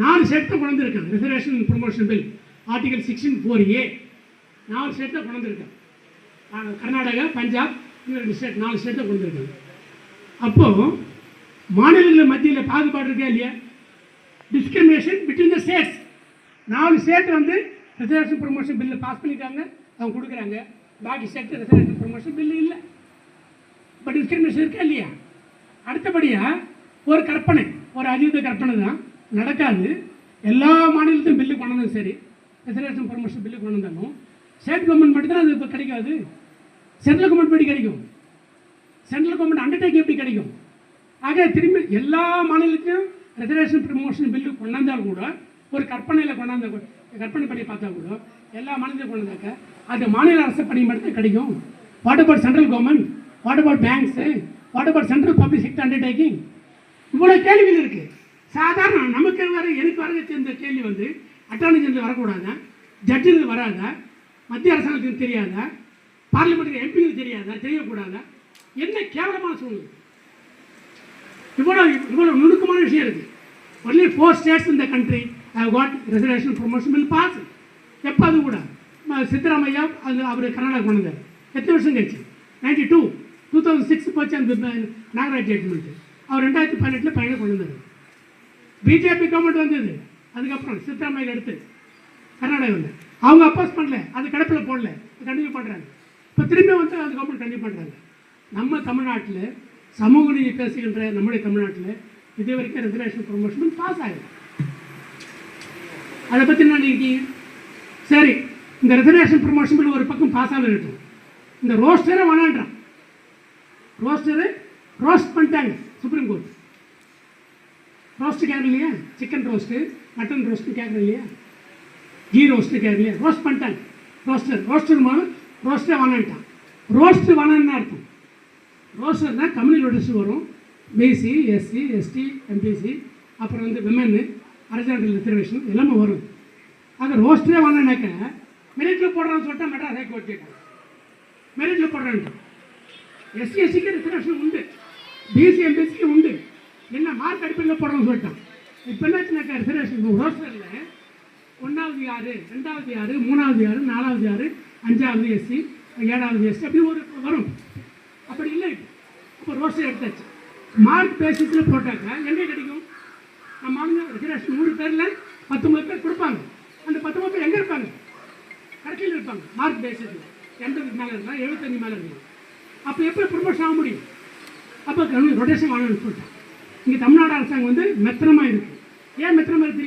4 state தான் கொண்டு வந்திருக்காங்க. Reservation promotion bill article 16(4)A 4 state தான் கொண்டு வந்திருக்காங்க. கர்நாடகா, பஞ்சாப், இன்னும் 2 ஸ்டேட், 4 ஸ்டேட் தான் கொண்டு வந்திருக்காங்க. அப்போது மாநிலங்கள் மத்தியில் பாகுபாடு இருக்கா இல்லையா? Discrimination between the states. 4 state வந்து ரிசர்வேஷன் ப்ரொமோஷன் பில்லு பாஸ் பண்ணிட்டாங்க, அவங்க கொடுக்குறாங்க. பாக்கி ஸ்டேட் ரிசர்வேஷன் ப்ரொமோஷன் பில்லு இல்லை. இப்போ டிஸ்கிரிமினேஷன் இருக்கா இல்லையா? அடுத்தபடியாக ஒரு கற்பனை, ஒரு அதீத கற்பனை தான், நடக்காது. எல்லா மாநிலத்தையும் பில்லு கொண்டு வந்தாலும் சரி, ரிசர்வேஷன் ப்ரொமோஷன் பில்லு கொண்டு வந்தாலும் ஸ்டேட் கவர்மெண்ட் மட்டும் தான் அது இப்போ கிடைக்காது. சென்ட்ரல் கவர்மெண்ட் எப்படி கிடைக்கும்? சென்ட்ரல் கவர்மெண்ட் அண்டர்டேக்கிங் எப்படி கிடைக்கும்? ஆக திரும்பி எல்லா மாநிலத்தையும் ரிசர்வேஷன் ப்ரொமோஷன் பில்லு கொண்டாந்தால் கூட, ஒரு கற்பனையில் கொண்டாந்த கற்பனை படி பார்த்தா கூட எல்லா மாநிலத்தையும் கொண்டாந்தாக்க அது மாநில அரசு பணி மட்டும் கிடைக்கும். What about central government? What about banks? What about central public sector undertaking? இவ்வளோ கேள்விகள் இருக்குது. சாதாரண நமக்கு எனக்கு வர இந்த கேள்வி வந்து அட்டார்னி ஜெனரல் வரக்கூடாதா? ஜட்ஜுகள் வராதா? மத்திய அரசாங்கத்துக்கு தெரியாதா? பார்லிமெண்ட்டுக்கு எம்பிகளுக்கு தெரியாதா? தெரியக்கூடாதா? என்ன கேவலமான சூழ்நிலை! இவ்வளோ நுணுக்கமான விஷயம் இருக்குது. ஒன்லி 4 ஸ்டேட்ஸ் இந்த country have got reservation promotion bill pass. எப்போ அது கூட சித்தராமையா அது அவர் கர்நாடகா கொண்டு வந்தார். எத்தனை வருஷம் கழிச்சு? 92, 2006 போச்சு அந்த நாகராஜ் ஜட்மெண்ட்டு. அவர் 2018 பையனை கொண்டு வந்தார். பிஜேபி கவர்மெண்ட் வந்தது. அதுக்கப்புறம் சித்தராமையா எடுத்து கர்நாடகாவில் அவங்க அப்போஸ் பண்ணல, அது கிடப்பில் போடல, கண்டினியூ பண்ணுறாங்க. இப்போ திரும்பி வந்து அந்த கவர்மெண்ட் கண்டினியூ பண்ணுறாங்க. நம்ம தமிழ்நாட்டில் சமூக நீதி பேசுகின்ற நம்முடைய தமிழ்நாட்டில் இது வரைக்கும் ரிசர்வேஷன் ப்ரொமோஷன் பாஸ் ஆகுது. அதை பற்றி என்ன நினைக்கிறீங்க? சரி, இந்த ரிசர்வேஷன் ப்ரொமோஷன் பில் ஒரு பக்கம் பாஸ் ஆக இருக்கட்டும். இந்த ரோஸ்டரை வேணான்றான். ரோஸ்ட் பண்ணிட்டாங்க சுப்ரீம் கோர்ட். ரோஸ்ட்டு கேட்கல இல்லையா? சிக்கன் ரோஸ்ட்டு, மட்டன் ரோஸ்ட்டு கேட்குறேன் இல்லையா? கீ ரோஸ்ட்டு கேட்கல இல்லையா? ரோஸ்ட் பண்ணிட்டாங்க. ரோஸ்டர் மூலம் ரோஸ்ட்டே வேணான்ட்டான். ரோஸ்ட்டு வேணான்னு அர்த்தம். ரோஸ்டர்னால் கம்யூனிட்டி வரும். பிசி, எஸ்சி, எஸ்டி, எம்பிசி, அப்புறம் வந்து விமனு, ஹாரிசான்டல் ரிசர்வேஷன் எல்லாமே வரும். அது ரோஸ்டரே வேணான்னாக்க மெரிட்டில் போடுறான்னு சொல்லிட்டா மெட்ராஸ் ஹைகோர்ட் கேட்கும். மெரிட்டில் போடுறான்ட்டு எஸ்சி எஸ்சிக்கு ரிசர்வேஷன் உண்டு, பிசி எம்பிசிக்கு உண்டு. என்ன மார்க் அடிப்படையில் போடுறோம்னு சொல்லிட்டான். இப்போ என்னாச்சுனாக்கா ரிசர்வேஷன் ரோஸ்டரில் 1வது யார், 2வது யார், 3வது யார், 4வது யார், 5வது எஸ்சி, 7வது எஸ்சி அப்படி ஒரு வரும். அப்படி இல்லை. இப்போ ரோஸ்டர் எடுத்தாச்சு. மார்க் பேசிஸில் போட்டாக்கா எங்கே கிடைக்கும்? நம்ம ஆளுங்க ரிசர்வேஷன் 100 பேரில் 19 பேர் கொடுப்பாங்க. அந்த 19 பேர் எங்கே இருப்பாங்க? கடைசியில் இருப்பாங்க. மார்க் பேசிஸில் 80 மேலே இருக்கலாம், 75 மேலே இருக்கலாம். அப்போ எப்படி ப்ரொமோஷன் ஆக முடியும்? அப்போ ரொட்டேஷன் வாங்கணும்னு சொல்லிட்டாங்க. இங்கே தமிழ்நாடு அரசாங்கம் வந்து மெத்தனமாக இருக்குது. ஏன் மெத்தனமாக இருக்குது?